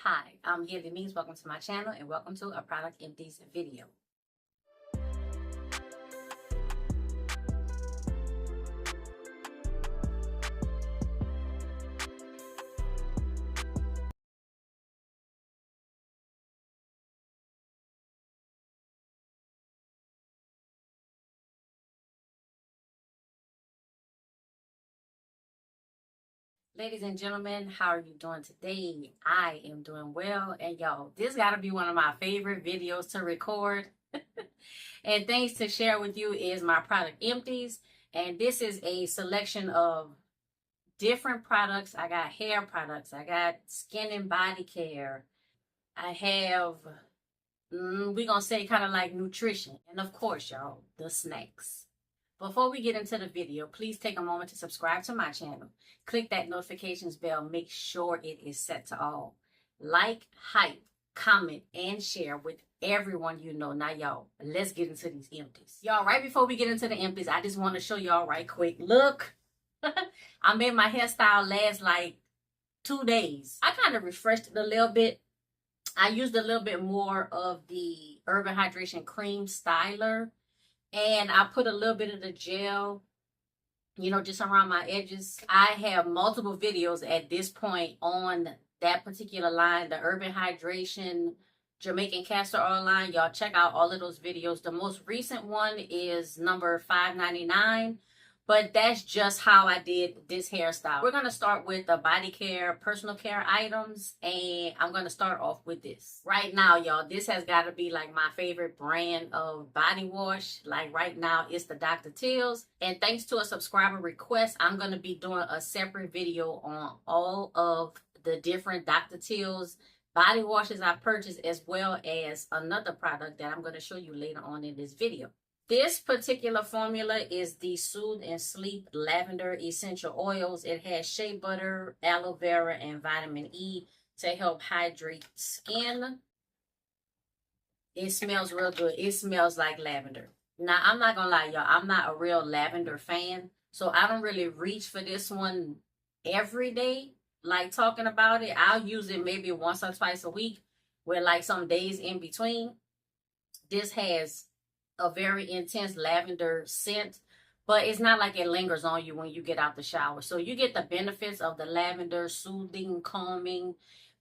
Hi, I'm Healy. Welcome to my channel and welcome to a product empties video. Ladies and gentlemen, how are you doing today? I am doing well, and y'all, this gotta be one of my favorite videos to record and things to share with you is my product empties. And this is a selection of different products. I got hair products, I got skin and body care, I have we're gonna say kind of like nutrition, and of course, y'all, the snacks. Before we get into the video, please take a moment to subscribe to my channel. Click that notifications bell. Make sure it is set to all. Like, hype, comment, and share with everyone you know. Now, y'all, let's get into these empties. Y'all, right before we get into the empties, I just want to show y'all right quick. Look, I made my hairstyle last like 2 days. I kind of refreshed it a little bit. I used a little bit more of the Urban Hydration Cream Styler. And I put a little bit of the gel, just around my edges. I have multiple videos at this point on that particular line, the Urban Hydration Jamaican Castor Oil line. Y'all check out all of those videos. The most recent one is number 599. But that's just how I did this hairstyle. We're going to start with the Bodycare personal care items. And I'm going to start off with this. Right now, y'all, this has got to be like my favorite brand of body wash. Like right now, it's the Dr. Teal's. And thanks to a subscriber request, I'm going to be doing a separate video on all of the different Dr. Teal's body washes I purchased, as well as another product that I'm going to show you later on in this video. This particular formula is the Soothe and Sleep Lavender Essential Oils. It has shea butter, aloe vera, and vitamin E to help hydrate skin. It smells real good. It smells like lavender. Now, I'm not going to lie, y'all. I'm not a real lavender fan, so I don't really reach for this one every day. Like talking about it, I'll use it maybe once or twice a week with like some days in between. This has a very intense lavender scent, but it's not like it lingers on you when you get out the shower. So you get the benefits of the lavender, soothing, calming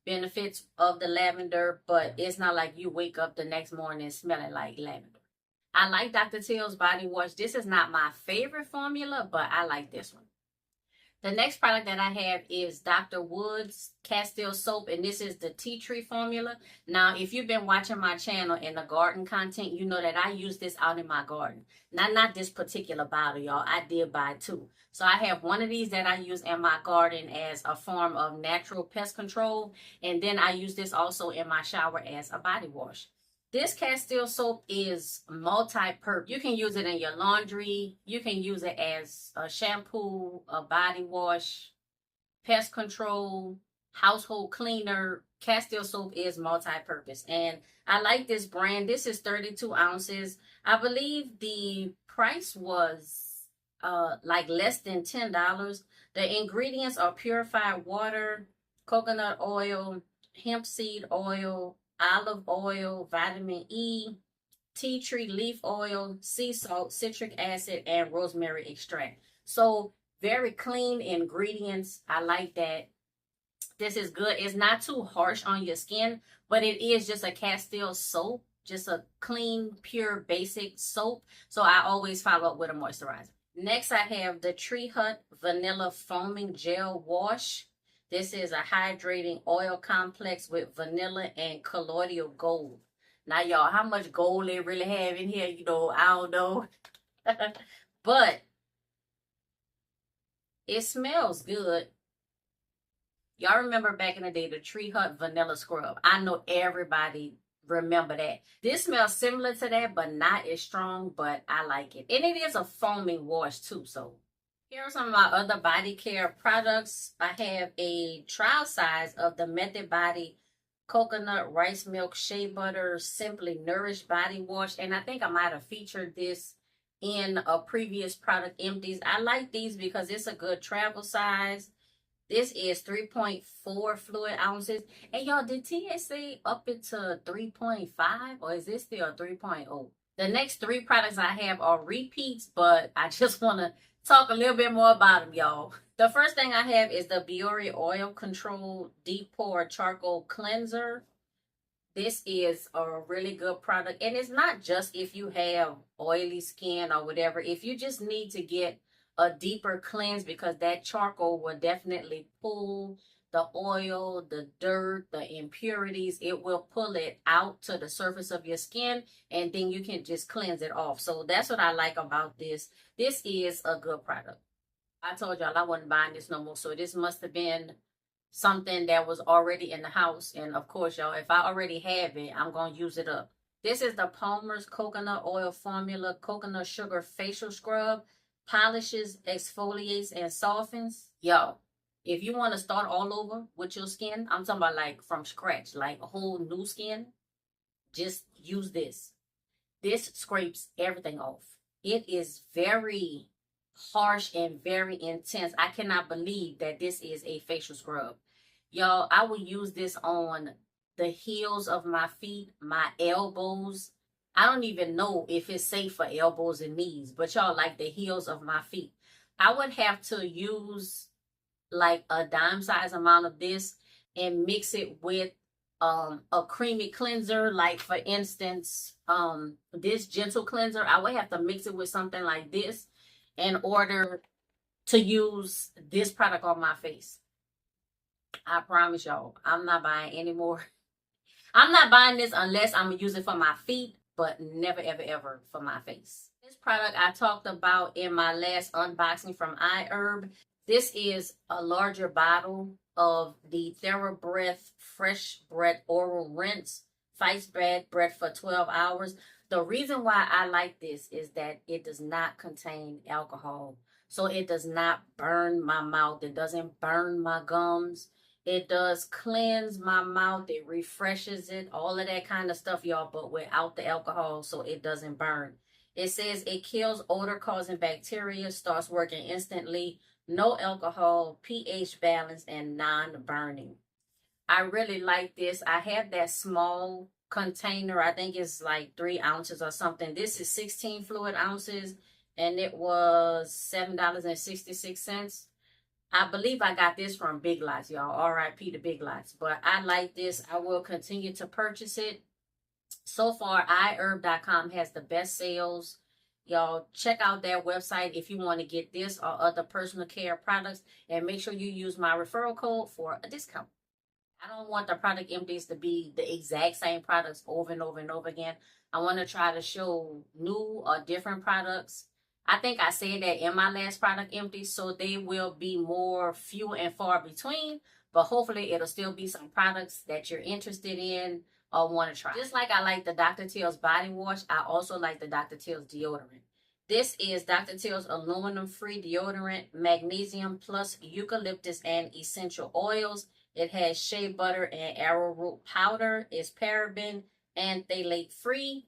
benefits of the lavender, but it's not like you wake up the next morning smelling like lavender. I like Dr. Teal's body wash. This is not my favorite formula, but I like this one. The next product that I have is Dr. Wood's Castile Soap, and this is the tea tree formula. Now, if you've been watching my channel and the garden content, you know that I use this out in my garden. Not this particular bottle, y'all. I did buy two. So I have one of these that I use in my garden as a form of natural pest control, and then I use this also in my shower as a body wash. This Castile soap is multi-purpose. You can use it in your laundry. You can use it as a shampoo, a body wash, pest control, household cleaner. Castile soap is multi-purpose. And I like this brand. This is 32 ounces. I believe the price was like less than $10. The ingredients are purified water, coconut oil, hemp seed oil, olive oil, vitamin E, tea tree leaf oil, sea salt, citric acid, and rosemary extract. So very clean ingredients. I like that. This is good. It's not too harsh on your skin, but it is just a Castile soap, just a clean, pure, basic soap. So I always follow up with a moisturizer. Next, I have the Tree Hut Vanilla Foaming Gel Wash. This is a hydrating oil complex with vanilla and colloidal gold. Now, y'all, how much gold they really have in here, I don't know. But it smells good. Y'all remember back in the day, the Tree Hut Vanilla Scrub. I know everybody remember that. This smells similar to that, but not as strong, but I like it. And it is a foaming wash, too, so. Here are some of my other body care products. I have a trial size of the Method Body Coconut Rice Milk Shea Butter Simply Nourished Body Wash. And I think I might have featured this in a previous product empties. I like these because it's a good travel size. This is 3.4 fluid ounces. And y'all, did TSA up it to 3.5 or is this still 3.0? The next three products I have are repeats, but I just want to talk a little bit more about them, y'all. The first thing I have is the Biore Oil Control Deep Pore Charcoal Cleanser. This is a really good product. And it's not just if you have oily skin or whatever. If you just need to get a deeper cleanse, because that charcoal will definitely pull the oil, the dirt, the impurities. It will pull it out to the surface of your skin, and then you can just cleanse it off. So that's what I like about this. This is a good product. I told y'all I wasn't buying this no more. So this must have been something that was already in the house. And of course, y'all, if I already have it, I'm going to use it up. This is the Palmer's Coconut Oil Formula Coconut Sugar Facial Scrub. Polishes, exfoliates, and softens. Yo, if you want to start all over with your skin, I'm talking about like from scratch, like a whole new skin, just use this. This scrapes everything off. It is very harsh and very intense. I cannot believe that this is a facial scrub. Y'all, I will use this on the heels of my feet, my elbows. I don't even know if it's safe for elbows and knees, but y'all, like the heels of my feet. I would have to use like a dime size amount of this and mix it with a creamy cleanser. Like for instance, this gentle cleanser, I would have to mix it with something like this in order to use this product on my face. I promise y'all, I'm not buying any more. I'm not buying this unless I'm gonna use it for my feet, but never, ever, ever for my face. This product I talked about in my last unboxing from iHerb. This is a larger bottle of the TheraBreath Fresh Breath Oral Rinse. Fights bad breath for 12 hours. The reason why I like this is that it does not contain alcohol. So it does not burn my mouth. It doesn't burn my gums. It does cleanse my mouth. It refreshes it. All of that kind of stuff, y'all, but without the alcohol, so it doesn't burn. It says it kills odor-causing bacteria, starts working instantly, no alcohol, pH balance, and non-burning. I really like this. I have that small container. I think it's like 3 ounces or something. This is 16 fluid ounces, and it was $7.66. I believe I got this from Big Lots, y'all. RIP to Big Lots. But I like this. I will continue to purchase it. So far, iHerb.com has the best sales. Y'all, check out their website if you want to get this or other personal care products. And make sure you use my referral code for a discount. I don't want the product empties to be the exact same products over and over and over again. I want to try to show new or different products. I think I said that in my last product empty, so they will be more few and far between, but hopefully it'll still be some products that you're interested in or want to try. Just like I like the Dr. Teal's body wash, I also like the Dr. Teal's deodorant. This is Dr. Teal's aluminum-free deodorant, magnesium plus eucalyptus and essential oils. It has shea butter and arrowroot powder. It's paraben and phthalate free.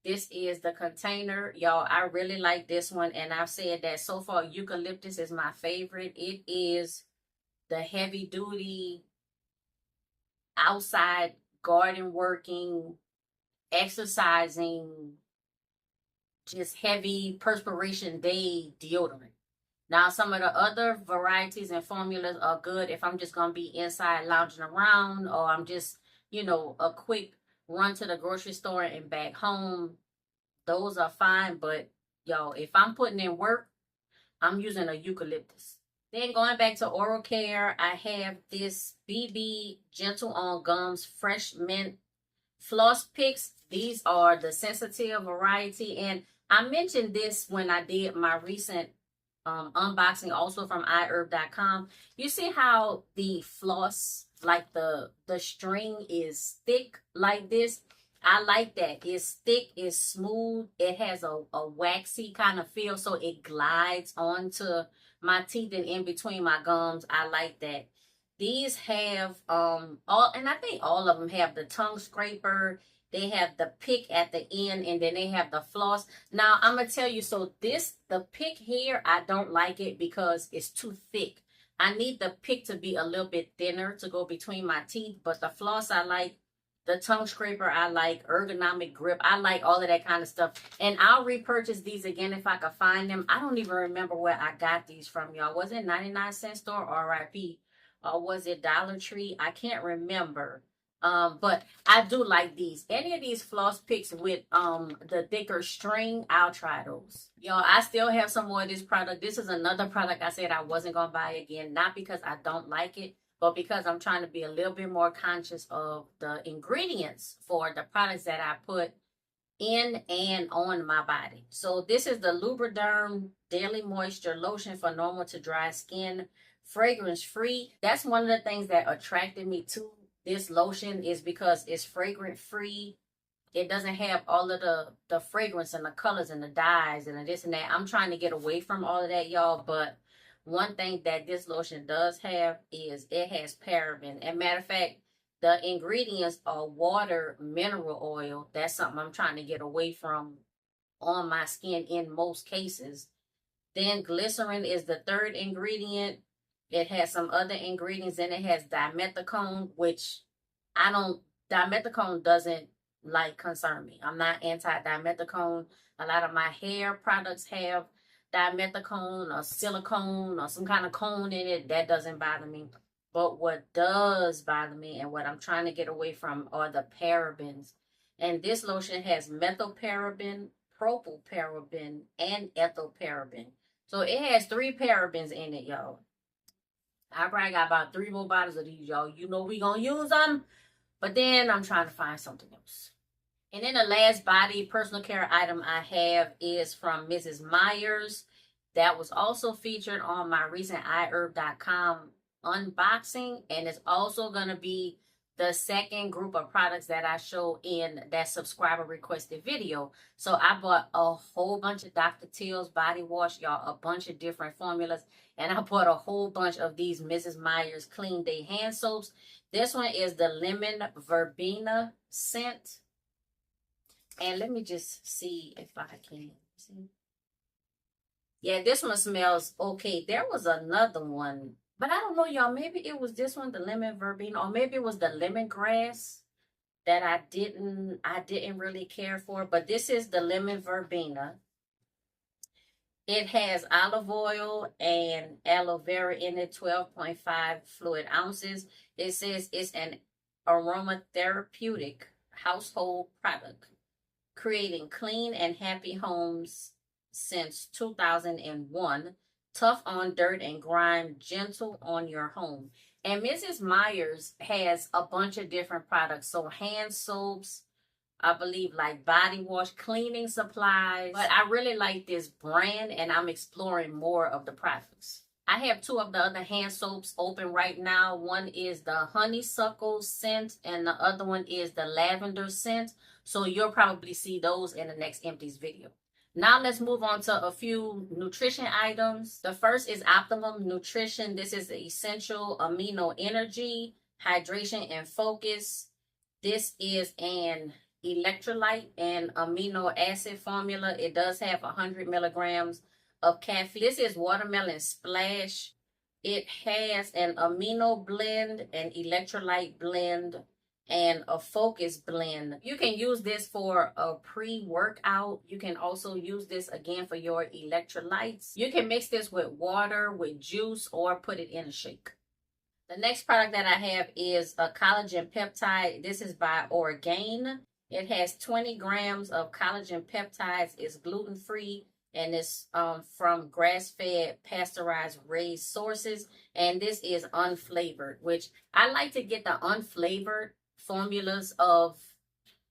This is the container. Y'all, I really like this one. And I've said that so far, eucalyptus is my favorite. It is the heavy duty, outside garden working, exercising, just heavy perspiration day deodorant. Now, some of the other varieties and formulas are good if I'm just going to be inside lounging around, or I'm just, you know, a quick run to the grocery store and back home. Those are fine, but y'all, if I'm putting in work, I'm using a eucalyptus. Then going back to oral care, I have this BB Gentle on Gums Fresh Mint Floss Picks. These are the sensitive variety, and I mentioned this when I did my recent unboxing also from iHerb.com. You see how the floss, like the string is thick like this? I like that. It's thick, it's smooth, it has a waxy kind of feel, so it glides onto my teeth and in between my gums. I like that. These have and I think all of them have the tongue scraper. They have the pick at the end, and then they have the floss. Now, I'm going to tell you, so the pick here, I don't like it because it's too thick. I need the pick to be a little bit thinner to go between my teeth, but the floss I like, the tongue scraper I like, ergonomic grip, I like all of that kind of stuff. And I'll repurchase these again if I can find them. I don't even remember where I got these from, y'all. Was it 99-cent store, RIP? Or was it Dollar Tree? I can't remember. But I do like these. Any of these floss picks with the thicker string, I'll try those. Y'all, I still have some more of this product. This is another product I said I wasn't gonna buy again, not because I don't like it, but because I'm trying to be a little bit more conscious of the ingredients for the products that I put in and on my body. So this is the Lubriderm Daily Moisture Lotion for normal to dry skin, fragrance free. That's one of the things that attracted me to this lotion, is because it's fragrance free. It doesn't have all of the fragrance and the colors and the dyes and the this and that. I'm trying to get away from all of that, y'all. But one thing that this lotion does have is it has paraben. And matter of fact, the ingredients are water, mineral oil. That's something I'm trying to get away from on my skin in most cases. Then glycerin is the third ingredient. It has some other ingredients, and it has dimethicone, which dimethicone doesn't like concern me. I'm not anti-dimethicone. A lot of my hair products have dimethicone or silicone or some kind of cone in it. That doesn't bother me. But what does bother me and what I'm trying to get away from are the parabens. And this lotion has methylparaben, propylparaben, and ethylparaben. So it has 3 parabens in it, y'all. I probably got about 3 more bottles of these, y'all. You know we gonna use them. But then I'm trying to find something else. And then the last body personal care item I have is from Mrs. Meyer's. That was also featured on my recent iHerb.com unboxing. And it's also going to be the second group of products that I show in that subscriber requested video. So I bought a whole bunch of Dr. Teal's body wash, y'all, a bunch of different formulas. And I bought a whole bunch of these Mrs. Meyer's Clean Day hand soaps. This one is the lemon verbena scent. And let me just see if I can see. Yeah, this one smells okay. There was another one, but I don't know, y'all. Maybe it was this one, the lemon verbena, or maybe it was the lemongrass that I didn't really care for. But this is the lemon verbena. It has olive oil and aloe vera in it, 12.5 fluid ounces. It says it's an aromatherapeutic household product, creating clean and happy homes since 2001. Tough on dirt and grime, gentle on your home. And Mrs. Meyer's has a bunch of different products. So hand soaps, I believe, like body wash, cleaning supplies. But I really like this brand, and I'm exploring more of the products. I have 2 of the other hand soaps open right now. One is the honeysuckle scent, and the other one is the lavender scent. So you'll probably see those in the next Empties video. Now let's move on to a few nutrition items. The first is Optimum Nutrition. This is the essential amino energy, hydration, and focus. This is an electrolyte and amino acid formula. It does have 100 milligrams of caffeine. This is Watermelon Splash. It has an amino blend, an electrolyte blend, and a focus blend. You can use this for a pre-workout. You can also use this again for your electrolytes. You can mix this with water, with juice, or put it in a shake. The next product that I have is a collagen peptide. This is by Orgain. It has 20 grams of collagen peptides. It's gluten-free, and it's from grass-fed, pasteurized, raised sources. And this is unflavored, which I like to get the unflavored formulas of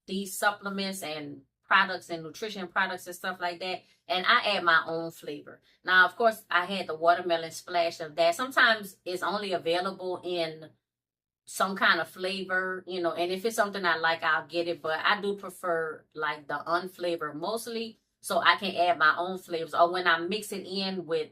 these supplements and products and nutrition products and stuff like that, and I add my own flavor. Now, of course, I had the watermelon splash of that. Sometimes it's only available in some kind of flavor, you know, and if it's something I like, I'll get it, but I do prefer like the unflavored mostly, so I can add my own flavors. Or when I mix it in with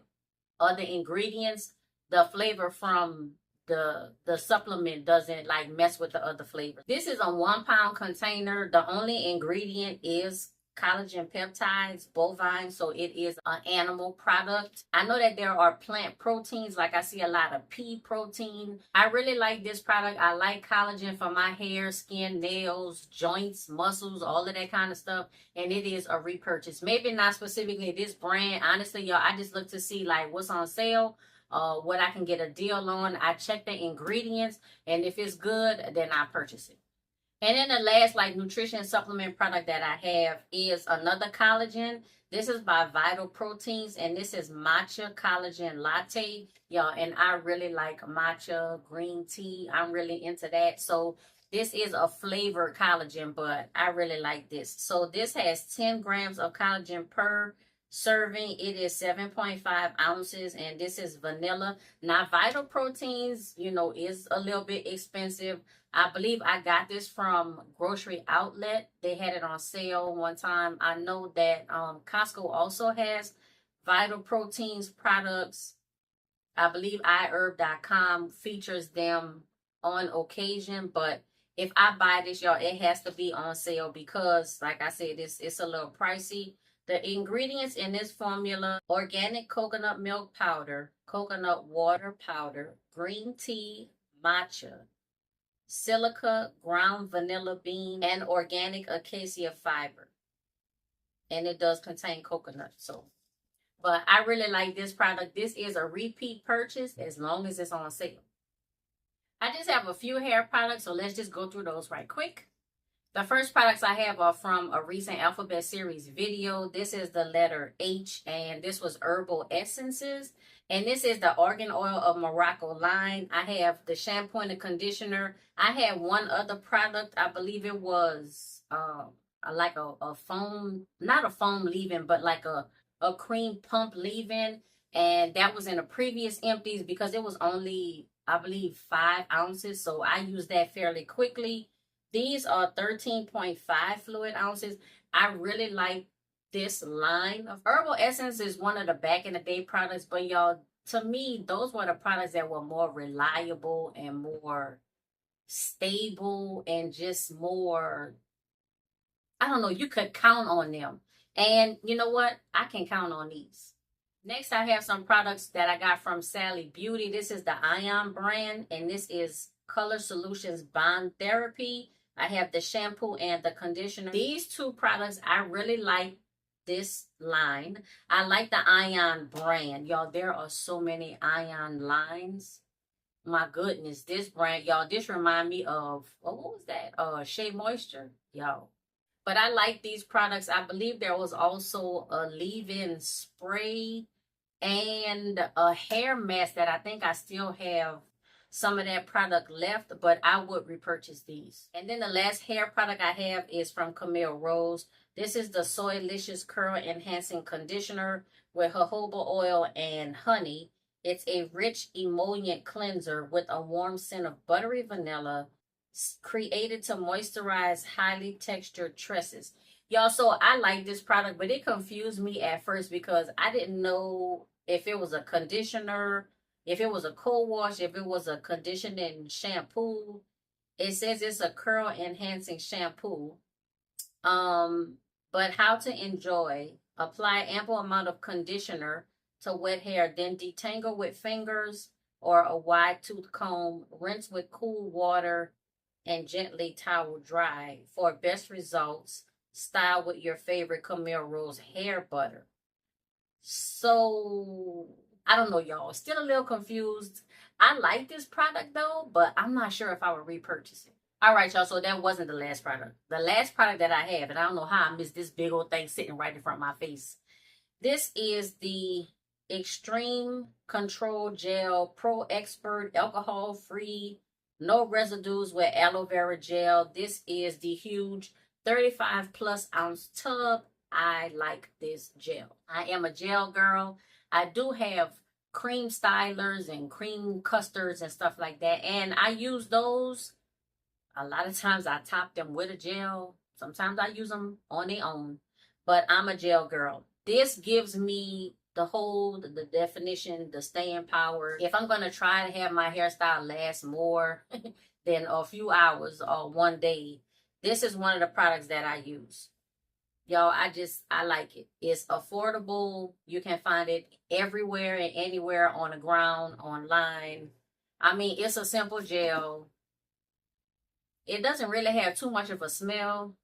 other ingredients, the flavor from the supplement doesn't like mess with the other flavor. This is a 1 pound container. The only ingredient is collagen peptides, bovine, so it is an animal product. I know that there are plant proteins, like I see a lot of pea protein. I really like this product. I like collagen for my hair, skin, nails, joints, muscles, all of that kind of stuff, and it is a repurchase. Maybe not specifically this brand. Honestly, y'all, I just look to see like what's on sale, what I can get a deal on. I check the ingredients, and if it's good, then I purchase it. And then the last like nutrition supplement product that I have is another collagen. This is by Vital Proteins, and this is matcha collagen latte. Y'all, and I really like matcha green tea. I'm really into that. So this is a flavored collagen, but I really like this. So this has 10 grams of collagen per serving. It is 7.5 ounces, and this is vanilla. Now, Vital Proteins, you know, is a little bit expensive. I believe I got this from Grocery Outlet. They had it on sale one time. I know that Costco also has Vital Proteins products. I believe iHerb.com features them on occasion, but if I buy this, y'all, it has to be on sale because, like I said, it's a little pricey. The ingredients in this formula: organic coconut milk powder, coconut water powder, green tea, matcha, silica, ground vanilla bean, and organic acacia fiber. And it does contain coconut. But I really like this product. This is a repeat purchase as long as it's on sale. I just have a few hair products, so let's just go through those right quick. The first products I have are from a recent Alphabet Series video. This is the letter H, and this was Herbal Essences. And this is the Argan Oil of Morocco line. I have the shampoo and the conditioner. I had one other product. I believe it was like a foam, not a foam leave-in, but like a cream pump leave-in. And that was in a previous Empties because it was only, I believe, 5 ounces. So I used that fairly quickly. These are 13.5 fluid ounces. I really like this line of Herbal Essence. Is one of the back in the day products, but y'all, to me, those were the products that were more reliable and more stable and just more, I don't know, you could count on them. And you know what? I can count on these. Next, I have some products that I got from Sally Beauty. This is the Ion brand, and this is Color Solutions Bond Therapy. I have the shampoo and the conditioner. These two products, I really like this line. I like the Ion brand. Y'all, there are so many Ion lines. My goodness, this brand, y'all, this remind me of, what was that? Shea Moisture, y'all. But I like these products. I believe there was also a leave-in spray and a hair mask that I think I still have some of that product left, but I would repurchase these. And then the last hair product I have is from Camille Rose. This is the Soylicious Curl Enhancing Conditioner with jojoba oil and honey. It's a rich emollient cleanser with a warm scent of buttery vanilla, created to moisturize highly textured tresses. Y'all, so I like this product, but it confused me at first because I didn't know if it was a conditioner, if it was a cold wash, if it was a conditioning shampoo. It says it's a curl enhancing shampoo. But how to enjoy: apply ample amount of conditioner to wet hair, then detangle with fingers or a wide tooth comb. Rinse with cool water and gently towel dry. For best results, style with your favorite Camille Rose hair butter. So I don't know, y'all. Still a little confused. I like this product though, but I'm not sure if I would repurchase it. All right, y'all. So that wasn't the last product. The last product that I have, and I don't know how I missed this big old thing sitting right in front of my face. This is the Extreme Control Gel Pro Expert Alcohol Free, no residues with aloe vera gel. This is the huge 35 plus ounce tub. I like this gel. I am a gel girl. I do have cream stylers and cream custards and stuff like that, and I use those. A lot of times I top them with a gel. Sometimes I use them on their own, but I'm a gel girl. This gives me the hold, the definition, the staying power. If I'm going to try to have my hairstyle last more than a few hours or one day, this is one of the products that I use. Y'all, I like it. It's affordable. You can find it everywhere and anywhere, on the ground, online. I mean, it's a simple gel. It doesn't really have too much of a smell.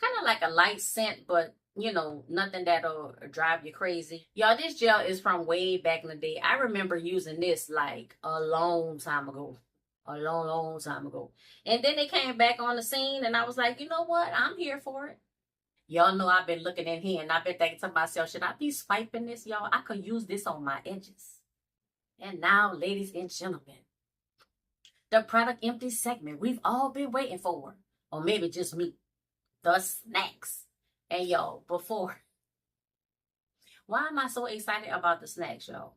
Kind of like a light scent, but nothing that'll drive you crazy. Y'all, this gel is from way back in the day. I remember using this like a long time ago. A long, long time ago. And then it came back on the scene and I was like, you know what? I'm here for it. Y'all know I've been looking in here and I've been thinking to myself, should I be swiping this, y'all? I could use this on my edges. And now, ladies and gentlemen, the product empty segment we've all been waiting for. Or maybe just me. The snacks. And y'all, why am I so excited about the snacks, y'all?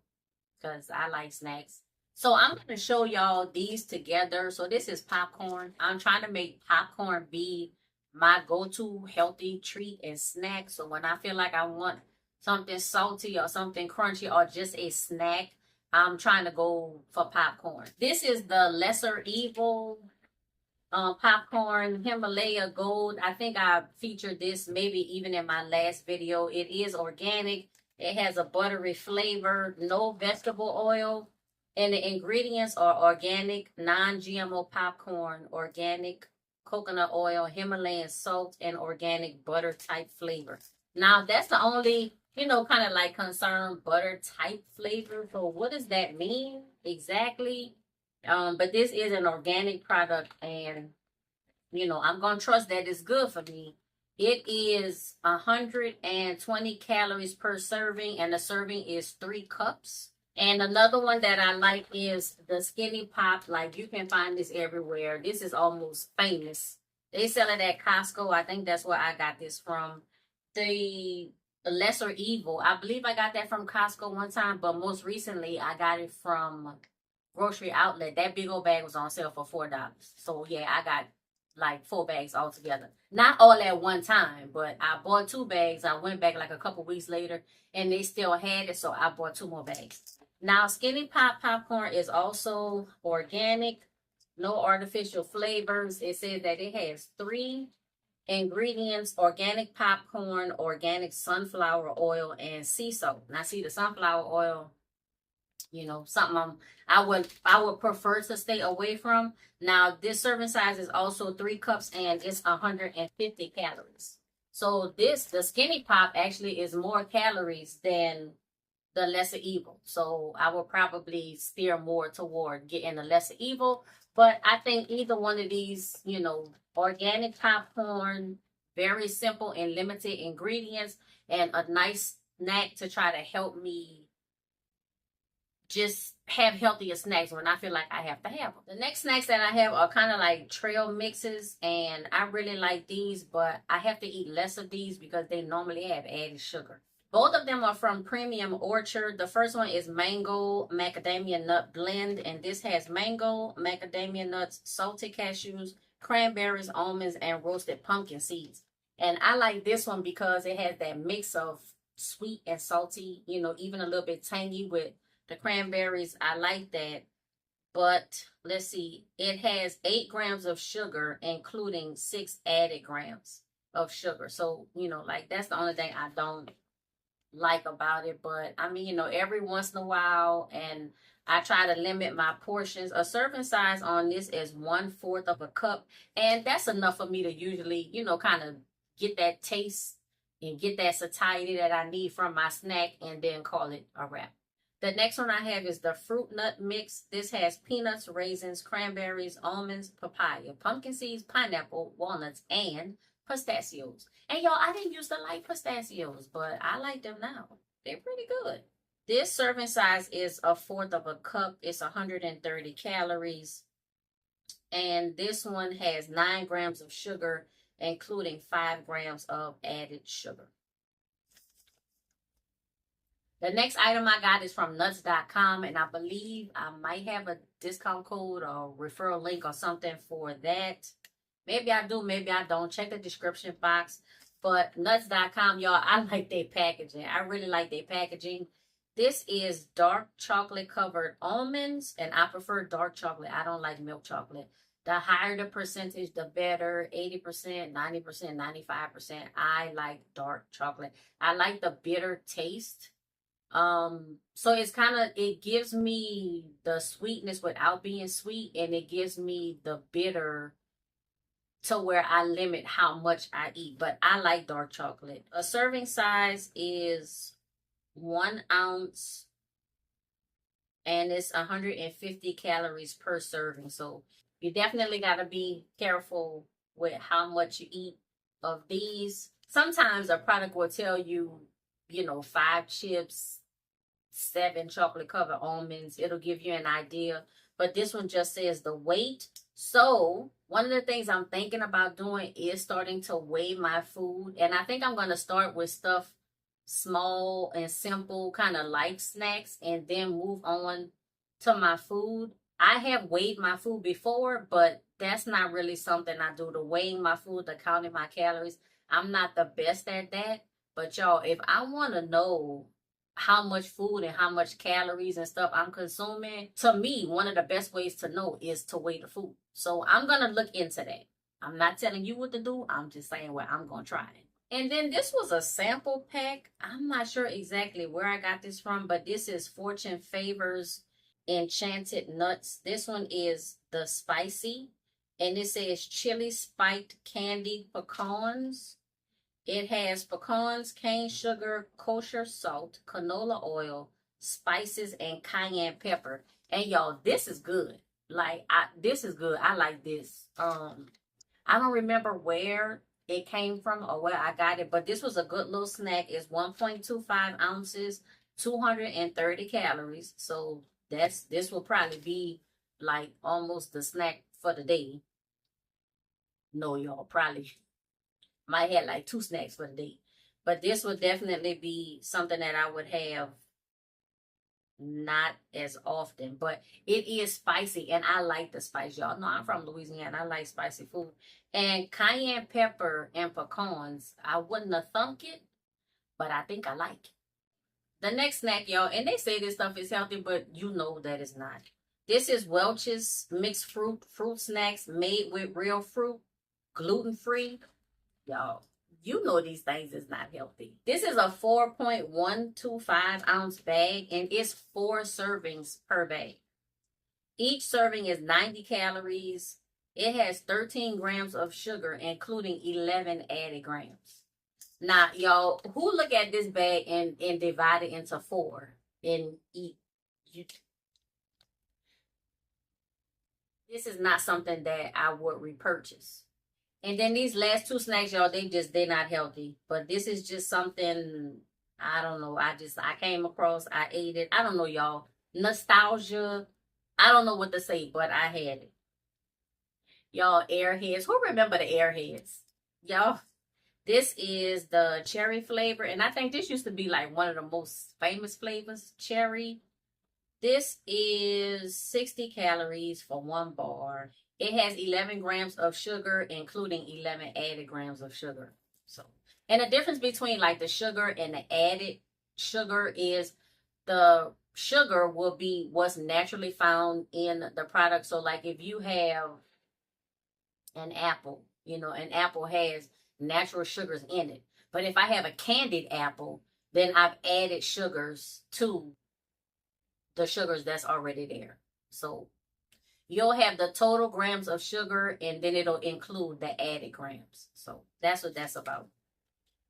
Because I like snacks. So I'm going to show y'all these together. So this is popcorn. I'm trying to make popcorn be my go-to healthy treat and snack. So when I feel like I want something salty or something crunchy or just a snack, I'm trying to go for popcorn. This is the Lesser Evil popcorn Himalaya Gold. I think I featured this maybe even in my last video. It is organic. It has a buttery flavor, no vegetable oil. And the ingredients are organic, non-GMO popcorn, organic coconut oil, Himalayan salt, and organic butter type flavor. Now, that's the only, kind of like concern, butter type flavor. So what does that mean exactly? But this is an organic product and, I'm going to trust that it's good for me. It is 120 calories per serving and the serving is 3 cups. And another one that I like is the Skinny Pop. Like, you can find this everywhere. This is almost famous. They sell it at Costco. I think that's where I got this from. The Lesser Evil. I believe I got that from Costco one time. But most recently, I got it from Grocery Outlet. That big old bag was on sale for $4. So, yeah, I got like 4 bags altogether. Not all at one time, but I bought 2 bags. I went back like a couple weeks later, and they still had it. So, I bought 2 more bags. Now, Skinny Pop popcorn is also organic, no artificial flavors. It says that it has 3 ingredients: organic popcorn, organic sunflower oil, and sea salt. Now, see, the sunflower oil, something I would prefer to stay away from. Now, this serving size is also 3 cups, and it's 150 calories. So the Skinny Pop actually is more calories than the Lesser Evil. So I will probably steer more toward getting the Lesser Evil. But I think either one of these, organic popcorn, very simple and limited ingredients, and a nice snack to try to help me just have healthier snacks when I feel like I have to have them. The next snacks that I have are kind of like trail mixes, and I really like these, but I have to eat less of these because they normally have added sugar. Both of them are from Premium Orchard. The first one is Mango Macadamia Nut Blend, and this has mango, macadamia nuts, salted cashews, cranberries, almonds, and roasted pumpkin seeds. And I like this one because it has that mix of sweet and salty, even a little bit tangy with the cranberries. I like that. But let's see, it has 8 grams of sugar, including 6 added grams of sugar. So, like, that's the only thing I don't like about it. But I mean, every once in a while, and I try to limit my portions. A serving size on this is 1/4 of a cup, and that's enough for me to usually, kind of get that taste and get that satiety that I need from my snack, and then call it a wrap. The next one I have is the Fruit Nut Mix. This has peanuts, raisins, cranberries, almonds, papaya, pumpkin seeds, pineapple, walnuts, and pistachios. And y'all, I didn't used to like pistachios, but I like them now. They're pretty good. This serving size is 1/4 of a cup. It's 130 calories. And this one has 9 grams of sugar, including 5 grams of added sugar. The next item I got is from nuts.com, and I believe I might have a discount code or referral link or something for that. Maybe I do, maybe I don't. Check the description box. But nuts.com, y'all, I like their packaging. I really like their packaging. This is dark chocolate covered almonds, and I prefer dark chocolate. I don't like milk chocolate. The higher the percentage, the better. 80%, 90%, 95%. I like dark chocolate. I like the bitter taste. So it's kind of, it gives me the sweetness without being sweet, and it gives me the bitter to where I limit how much I eat. But I like dark chocolate. A serving size is 1 ounce, and it's 150 calories per serving. So you definitely got to be careful with how much you eat of these. Sometimes a product will tell you, 5 chips, 7 chocolate covered almonds. It'll give you an idea. But this one just says the weight. So one of the things I'm thinking about doing is starting to weigh my food. And I think I'm going to start with stuff small and simple, kind of light snacks, and then move on to my food. I have weighed my food before, but that's not really something I do. The weighing my food, the counting my calories, I'm not the best at that. But y'all, if I want to know how much food and how much calories and stuff I'm consuming, to me, one of the best ways to know is to weigh the food. So I'm going to look into that. I'm not telling you what to do. I'm just saying what I'm going to try it. And then this was a sample pack. I'm not sure exactly where I got this from, but this is Fortune Favors Enchanted Nuts. This one is the spicy, and it says chili spiked candy pecans. It has pecans, cane sugar, kosher salt, canola oil, spices, and cayenne pepper. And y'all, this is good. This is good. I like this. I don't remember where it came from or where I got it, but this was a good little snack. It's 1.25 ounces, 230 calories. So this will probably be like almost the snack for the day. No, y'all, probably might have like 2 snacks for the day. But this would definitely be something that I would have not as often. But it is spicy, and I like the spice. Y'all know I'm from Louisiana. I like spicy food. And cayenne pepper and pecans, I wouldn't have thunk it, but I think I like it. The next snack, y'all, and they say this stuff is healthy, but you know that it's not. This is Welch's mixed fruit snacks made with real fruit, gluten-free. Y'all, you know these things is not healthy. This is a 4.125 ounce bag, and it's 4 servings per bag. Each serving is 90 calories. It has 13 grams of sugar, including 11 added grams. Now, y'all, who look at this bag and divide it into 4 and eat? This is not something that I would repurchase. And then these last 2 snacks, y'all, they're not healthy. But this is just something, I don't know. I came across, I ate it. I don't know, y'all. Nostalgia. I don't know what to say, but I had it. Y'all, Airheads. Who remember the Airheads? Y'all, this is the cherry flavor. And I think this used to be like one of the most famous flavors, cherry. This is 60 calories for 1 bar. It has 11 grams of sugar, including 11 added grams of sugar. So, and the difference between like the sugar and the added sugar is the sugar will be what's naturally found in the product. So like if you have an apple, an apple has natural sugars in it. But if I have a candied apple, then I've added sugars to the sugars that's already there. So you'll have the total grams of sugar, and then it'll include the added grams. So that's what that's about.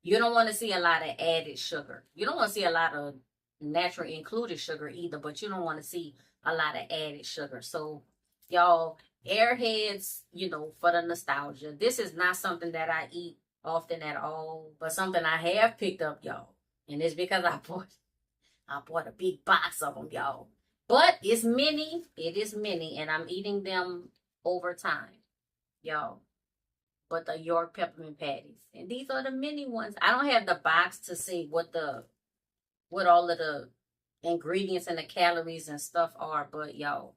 You don't want to see a lot of added sugar. You don't want to see a lot of natural included sugar either, but you don't want to see a lot of added sugar. So y'all, Airheads, for the nostalgia. This is not something that I eat often at all, but something I have picked up, y'all. And it's because I bought a big box of them, y'all. But it's many. It is many. And I'm eating them over time, y'all. But the York peppermint patties. And these are the mini ones. I don't have the box to see what all of the ingredients and the calories and stuff are. But y'all,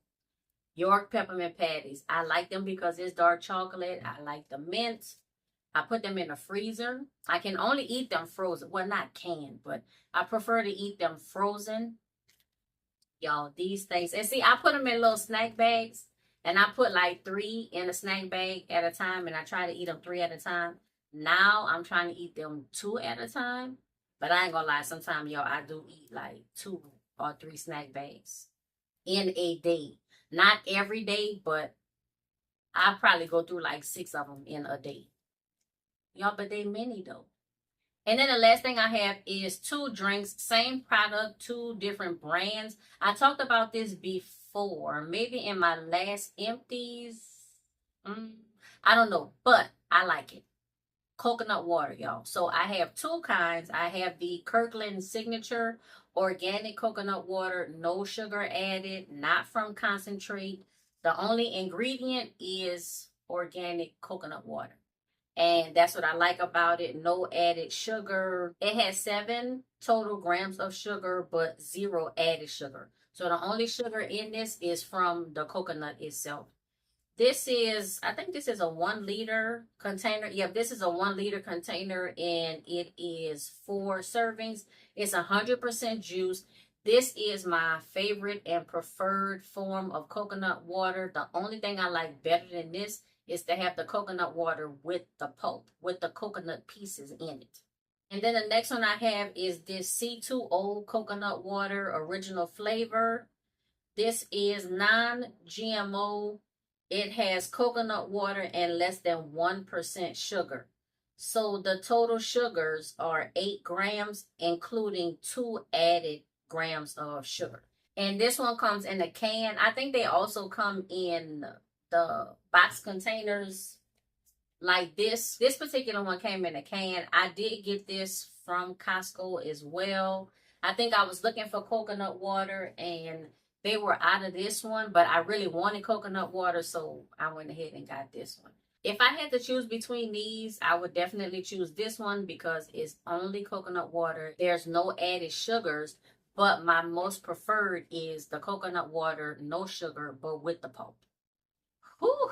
York peppermint patties. I like them because it's dark chocolate. I like the mint. I put them in the freezer. I can only eat them frozen. Well, not canned, but I prefer to eat them frozen. Y'all, these things. And see, I put them in little snack bags. And I put like 3 in a snack bag at a time, and I try to eat them 3 at a time. Now I'm trying to eat them 2 at a time. But I ain't gonna lie, sometimes, y'all, I do eat like 2 or 3 snack bags in a day. Not every day, but I probably go through like 6 of them in a day. Y'all, but they many though. And then the last thing I have is 2 drinks, same product, 2 different brands. I talked about this before, maybe in my last Empties. I don't know, but I like it. Coconut water, y'all. So I have 2 kinds. I have the Kirkland Signature Organic Coconut Water, no sugar added, not from concentrate. The only ingredient is organic coconut water. And that's what I like about it. No added sugar. It has 7 total grams of sugar, but 0 added sugar. So the only sugar in this is from the coconut itself. This is, I think this is a 1 liter container. Yeah, this is a 1 liter container, and it is 4 servings. It's 100% juice. This is my favorite and preferred form of coconut water. The only thing I like better than this is to have the coconut water with the pulp, with the coconut pieces in it. And then the next one I have is this C2O coconut water original flavor. This is non-GMO. It has coconut water and less than 1% sugar. So the total sugars are 8 grams, including 2 added grams of sugar. And this one comes in a can. I think they also come in the box containers like this. This particular one came in a can. I did get this from Costco as well. I think I was looking for coconut water and they were out of this one, but I really wanted coconut water, so I went ahead and got this one. If I had to choose between these, I would definitely choose this one because it's only coconut water. There's no added sugars, but my most preferred is the coconut water, no sugar, but with the pulp. Whew.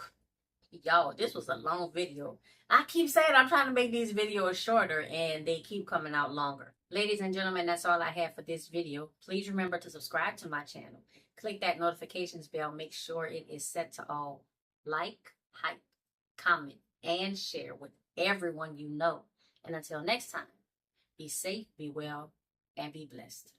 Y'all, this was a long video. I keep saying I'm trying to make these videos shorter and they keep coming out longer. Ladies and gentlemen, that's all I have for this video. Please remember to subscribe to my channel. Click that notifications bell. Make sure it is set to all. Like, hype, comment, and share with everyone you know. And until next time, be safe, be well, and be blessed.